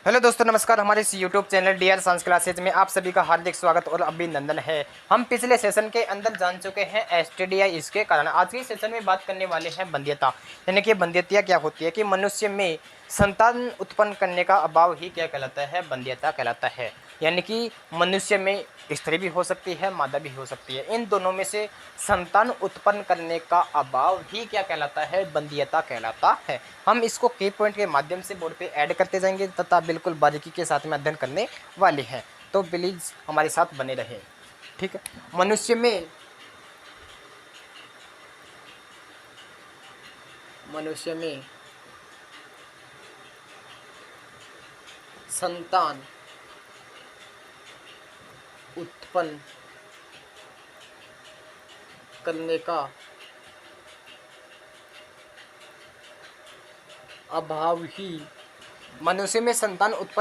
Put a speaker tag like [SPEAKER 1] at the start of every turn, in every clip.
[SPEAKER 1] Hello दोस्तों, नमस्कार। हमारे इस YouTube channel DR science classes में आप सभी का हार्दिक स्वागत और अभिनंदन है। हम पिछले सेशन के अंदर जान चुके हैं एसटीडीआई, इसके कारण आज के सेशन में बात करने वाले हैं वंध्यता। यानी कि वंध्यता क्या होती है, कि मनुष्य में संतान उत्पन्न करने का अभाव ही क्या कहलाता है, वंध्यता कहलाता है। यानी कि मनुष्य में स्त्री भी हो सकती है, मादा भी हो सकती है, इन दोनों में से संतान उत्पन्न करने का अभाव ही क्या कहलाता है, वंध्यता कहलाता है। हम इसको की पॉइंट के माध्यम से बोर्ड पे ऐड करते जाएंगे तथा बिल्कुल बारीकी के साथ में अध्ययन करने वाले हैं, तो प्लीज हमारे साथ बने रहें। ठीक है। मनुष्य में संतान उत्पन्न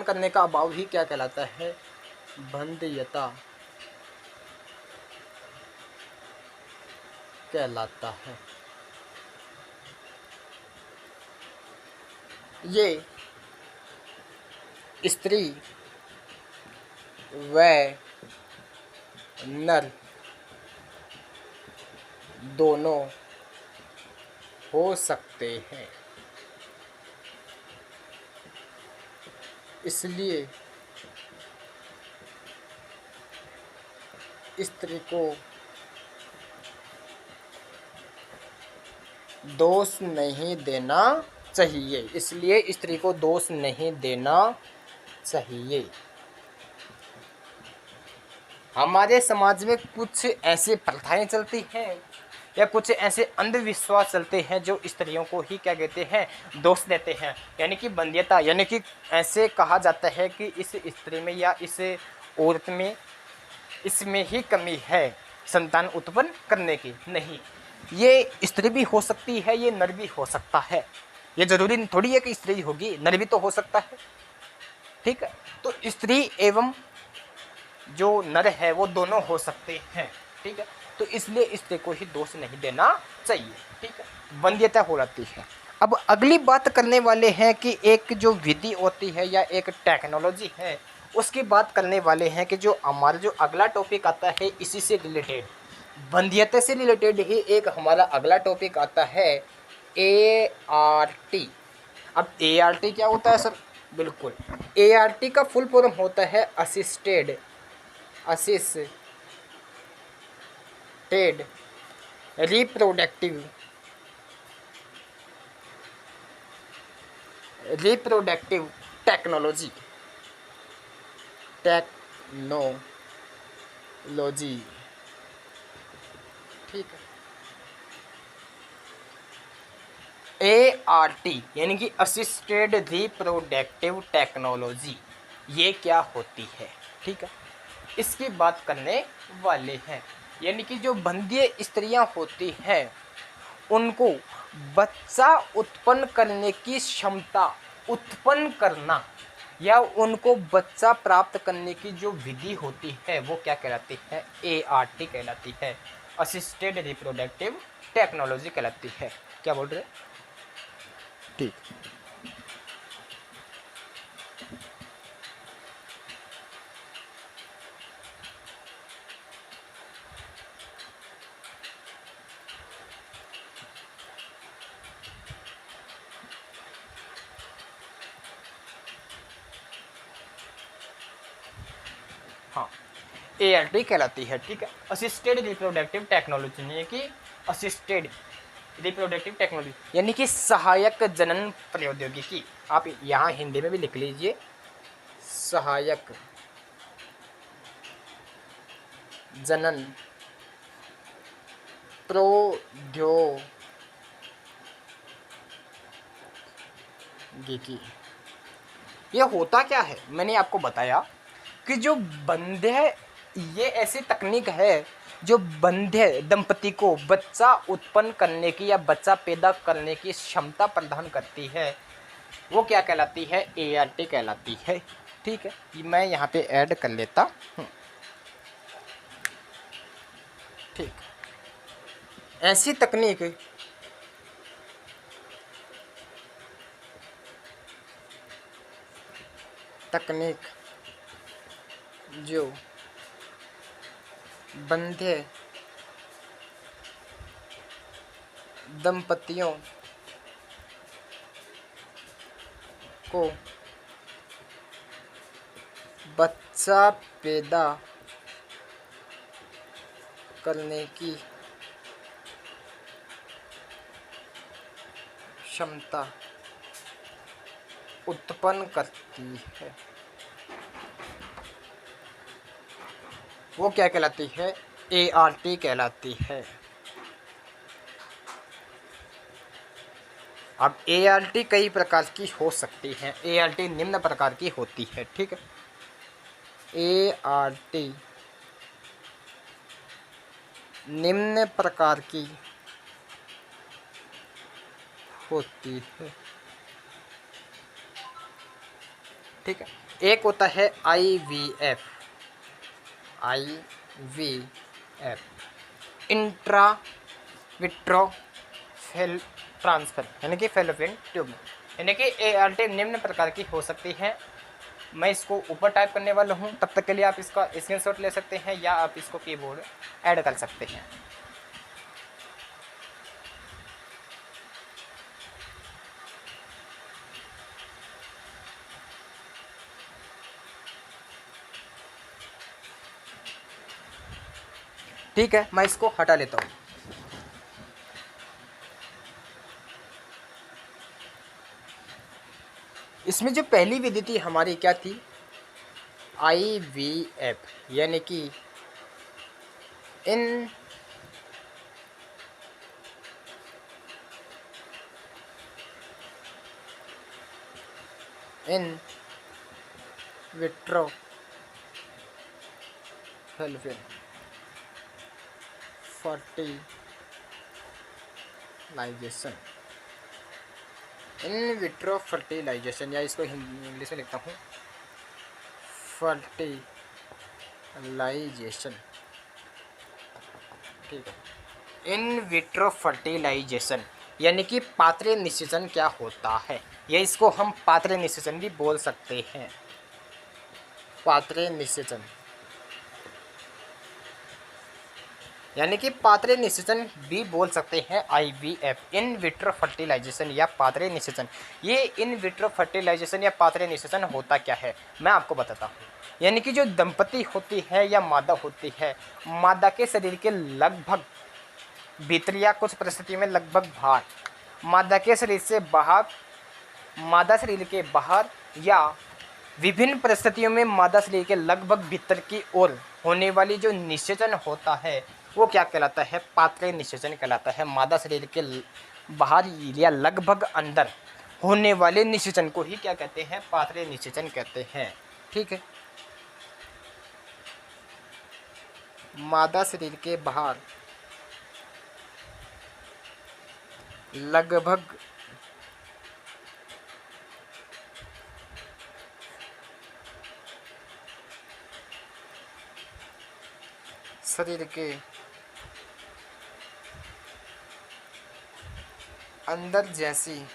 [SPEAKER 1] करने का अभाव ही क्या कहलाता है, वंध्यता कहलाता है। ये स्त्री व नर दोनों हो सकते हैं, इसलिए स्त्री को दोष नहीं देना चाहिए। हमारे समाज में कुछ ऐसे प्रथाएं चलती हैं या कुछ ऐसे अंधविश्वास चलते हैं जो स्त्रियों को ही क्या कहते हैं, दोष देते हैं। यानी कि वंध्यता, यानी कि ऐसे कहा जाता है कि इस स्त्री में या इस औरत में इसमें ही कमी है संतान उत्पन्न करने की। नहीं, ये स्त्री भी हो सकती है, ये नर भी हो सकता है। ये जरूरी थोड़ी है कि स्त्री होगी, नर भी तो हो सकता है। ठीक है। तो स्त्री एवं जो नर है वो दोनों हो सकते हैं। ठीक है। तो इसलिए स्त्री को ही दोष नहीं देना चाहिए। ठीक है। वंध्यता हो जाती है। अब अगली बात करने वाले हैं कि एक जो विधि होती है या एक टेक्नोलॉजी है, उसकी बात करने वाले हैं कि जो हमारा जो अगला टॉपिक आता है इसी से रिलेटेड, वंध्यता से रिलेटेड ही एक हमारा अगला टॉपिक आता है, ART। अब ART क्या होता है सर? बिल्कुल, ART का फुल फॉर्म होता है असिस्टेड रिप्रोडक्टिव टेक्नोलॉजी। ठीक है। ART यानी कि असिस्टेड रिप्रोडक्टिव टेक्नोलॉजी, ये क्या होती है? ठीक है, इसकी बात करने वाले हैं। यानी कि जो बंध्य स्त्रियां होती हैं उनको बच्चा उत्पन्न करने की क्षमता उत्पन्न करना या उनको बच्चा प्राप्त करने की जो विधि होती है वो क्या कहलाती है, ART कहलाती है, असिस्टेड रिप्रोडक्टिव टेक्नोलॉजी कहलाती है। क्या बोल रहे? ठीक। हाँ, ART कहलाती है। ठीक है, असिस्टेड रिप्रोडक्टिव टेक्नोलॉजी, यानी कि असिस्टेड रिप्रोडक्टिव टेक्नोलॉजी यानी कि सहायक जनन प्रौद्योगिकी। आप यहाँ हिंदी में भी लिख लीजिए, सहायक जनन प्रौद्योगिकी। ये होता क्या है, मैंने आपको बताया कि जो बंध्य, ये ऐसी तकनीक है जो बंध्य दंपति को बच्चा उत्पन्न करने की या बच्चा पैदा करने की क्षमता प्रदान करती है, वो क्या कहलाती है, ART कहलाती है। ठीक है, मैं यहाँ पे ऐड कर लेता हूँ। ठीक, ऐसी तकनीक तकनीक जो बंधे दंपतियों को बच्चा पैदा करने की क्षमता उत्पन्न करती है, वो क्या कहलाती है? ART कहलाती है। अब ART कई प्रकार की हो सकती है। ART निम्न प्रकार की होती है, ठीक है। ART निम्न प्रकार की होती है, ठीक है। एक होता है IVF, intra vitro fail transfer, यानी कि फेलोपियन ट्यूब, यानी कि ART निम्न प्रकार की हो सकती है। मैं इसको ऊपर टाइप करने वाला हूँ, तब तक के लिए आप इसका स्क्रीनशॉट ले सकते हैं या आप इसको कीबोर्ड ऐड कर सकते हैं। ठीक है, मैं इसको हटा लेता हूँ। इसमें जो पहली विधि थी हमारी क्या थी? IVF, यानी कि in vitro fertilization, in vitro fertilization, या इसको इंग्लिश में लिखता हूँ फर्टिलाइजेशन, ठीक है। इन विट्रो फर्टिलाइजेशन यानी कि पात्रे निषेचन क्या होता है, या इसको हम पात्रे निषेचन भी बोल सकते हैं। पात्रे निषेचन यानी कि पात्रे निषेचन भी बोल सकते हैं IVF, इन विट्रो फर्टिलाइजेशन या पात्रे निषेचन। ये इन विट्रो फर्टिलाइजेशन या पात्रे निषेचन होता क्या है, मैं आपको बताता हूँ। यानी कि जो दंपति होती है या मादा होती है, मादा के शरीर के लगभग भीतर या कुछ परिस्थितियों में लगभग बाहर, मादा के शरीर से बाहर, मादा शरीर के बाहर या विभिन्न परिस्थितियों में मादा शरीर के लगभग भीतर की ओर होने वाली जो निषेचन होता है वो क्या कहलाता है? पात्रे निषेचन कहलाता है। मादा शरीर के बाहर या लगभग अंदर होने वाले निषेचन को ही क्या कहते हैं? पात्रे निषेचन कहते हैं, ठीक है। मादा शरीर के बाहर लगभग शरीर के अंदर जैसी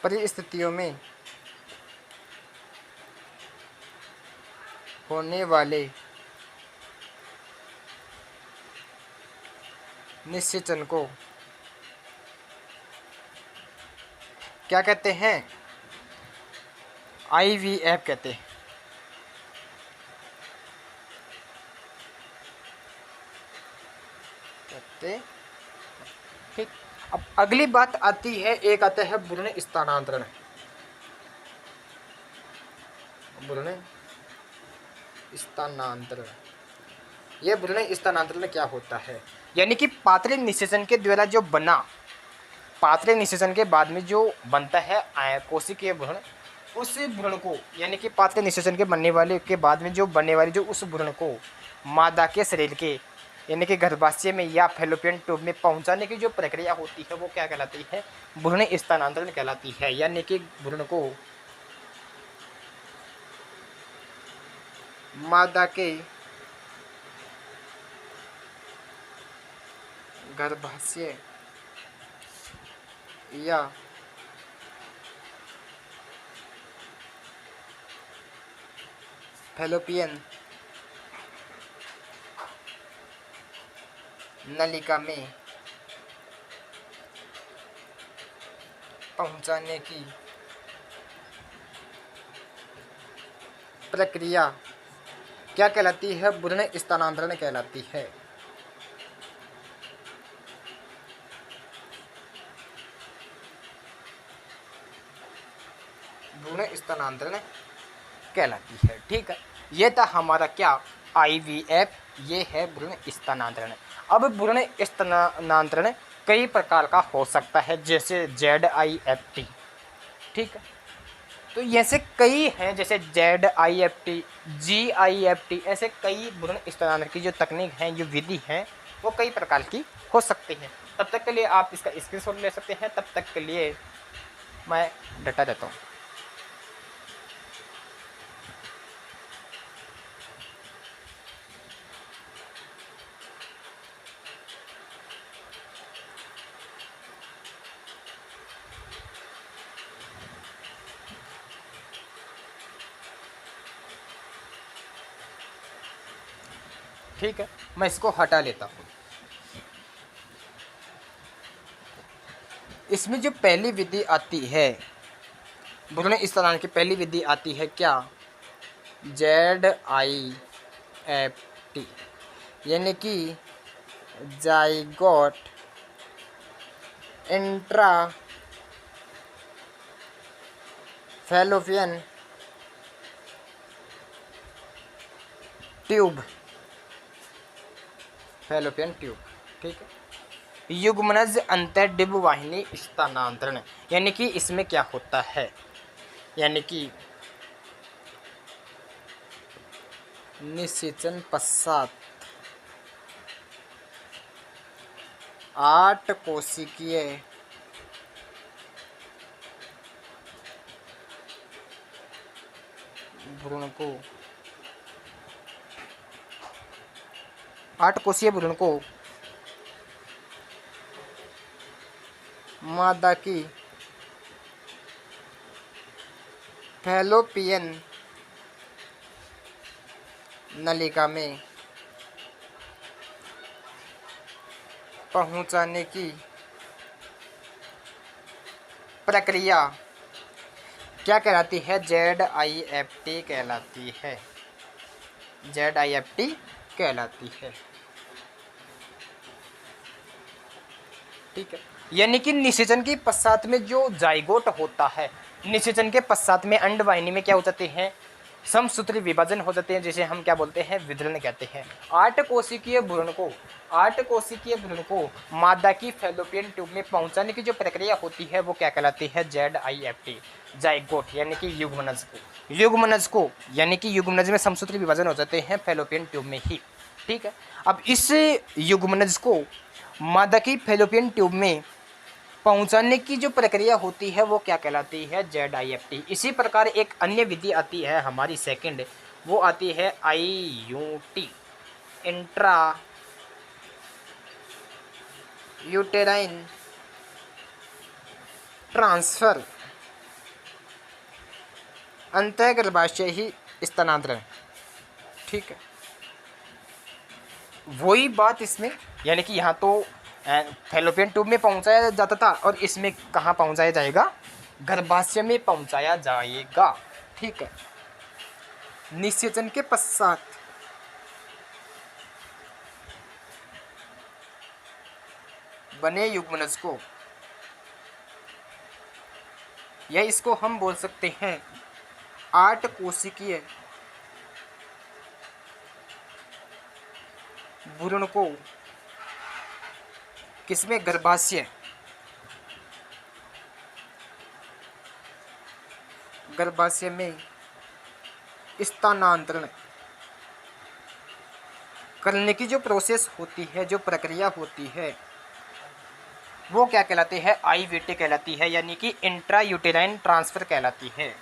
[SPEAKER 1] परिस्थितियों में होने वाले निषेचन को क्या कहते हैं? IVF कहते हैं। ठीक। अब अगली बात आती है, एक आता है भ्रूण स्थानांतरण। भ्रूण स्थानांतरण, यह भ्रूण स्थानांतरण क्या होता है? यानी कि पात्रे निषेचन के द्वारा जो बना, पात्रे निषेचन के बाद में जो बनता है कोशिकीय भ्रूण, उस भ्रूण को, यानी कि पात्रे निषेचन के बनने वाले के बाद में जो बनने वाली जो उस भ्रूण को मादा के शरीर के यानी कि गर्भाशय में या फैलोपियन ट्यूब में पहुंचाने की जो प्रक्रिया होती है वो क्या कहलाती है? भ्रूण स्थानांतरण कहलाती है। यानी कि भ्रूण को मादा के गर्भाशय या फैलोपियन नलिका में पहुंचाने की प्रक्रिया क्या कहलाती है? भ्रूण स्थानांतरण कहलाती है। भ्रूण स्थानांतरण कहलाती है। ठीक है, ये था हमारा क्या, IVF, ये है भ्रूण स्थानांतरण। अब भ्रूण स्थानांतरण कई प्रकार का हो सकता है, जैसे ZIFT। ठीक है, तो ऐसे कई हैं, जैसे ZIFT, GIFT, ऐसे कई भ्रूण स्थानांतरण की जो तकनीक है, जो विधि है, वो कई प्रकार की हो सकती हैं। तब तक के लिए आप इसका स्क्रीनशॉट ले सकते हैं। तब तक के लिए मैं डटा रहता हूँ। ठीक है, मैं इसको हटा लेता हूँ। इसमें जो पहली विधि आती है, भ्रूण स्थानांतरण की पहली विधि आती है क्या, ZIFT, यानी कि zygote intra fallopian tube, fallopian tube. ठीक है, युग्मनज अंतर्डिंब वाहिनी स्थानांतरण, यानी कि इसमें क्या होता है, यानी कि निषेचन पश्चात 8 कोशिकीय भ्रूण को 8 कोशिकीय भ्रूण को मादा की फैलोपियन नलिका में पहुंचाने की प्रक्रिया क्या कहलाती है? ZIFT कहलाती है। ZIFT कहलाती है। ठीक है, यानी कि निषेचन के पश्चात में जो जाइगोट होता है, निषेचन के पश्चात में अंडवाहिनी में क्या हो जाते हैं, समसूत्री विभाजन हो जाते हैं, जिसे हम क्या बोलते हैं, विदलन कहते हैं। 8 कोशिकीय भ्रूण को मादा की फैलोपियन ट्यूब में पहुंचाने की जो प्रक्रिया होती है, वो क्या कहलाती है? ZIFT, जाइगोट, यानी कि युग्मनज को यानी कि युग्मनज में समसूत्री विभाजन हो जाते हैं फैलोपियन ट्यूब में ही। ठीक है, अब इस युग्मनज को मादा की फैलोपियन ट्यूब में पहुंचाने की जो प्रक्रिया होती है, वो क्या कहलाती है? ZIFT। इसी प्रकार एक अन्य विधि आती है हमारी सेकंड, वो आती है IUT, इंट्रा यूटेराइन ट्रांसफर, अंतःगर्भाशयी स्थानांतरण। ठीक है, वही बात इसमें, यानी कि यहाँ तो फैलोपियन ट्यूब में पहुंचाया जाता था, और इसमें कहाँ पहुंचाया जाएगा? गर्भाशय में पहुंचाया जाएगा। ठीक है, निषेचन के पश्चात बने युग्मनज को, या इसको हम बोल सकते हैं 8 कोशिकीय भ्रूण को किसमें? गर्भाशय में स्थानांतरण करने की जो प्रोसेस होती है, जो प्रक्रिया होती है, वो क्या कहलाती है? IVT कहलाती है, यानी कि इंट्रा यूटेराइन ट्रांसफर कहलाती है।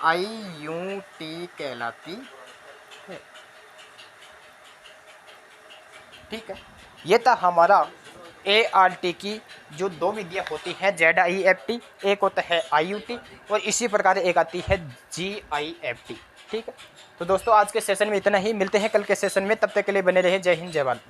[SPEAKER 1] IUT कहलाती है। ठीक है, ये था हमारा ART की जो दो विधियाँ होती हैं, ZIFT, एक होता है IUT, और इसी प्रकार एक आती है GIFT। ठीक है, तो दोस्तों आज के सेशन में इतना ही, मिलते हैं कल के सेशन में, तब तक के लिए बने रहिए। जय हिंद, जय भारत।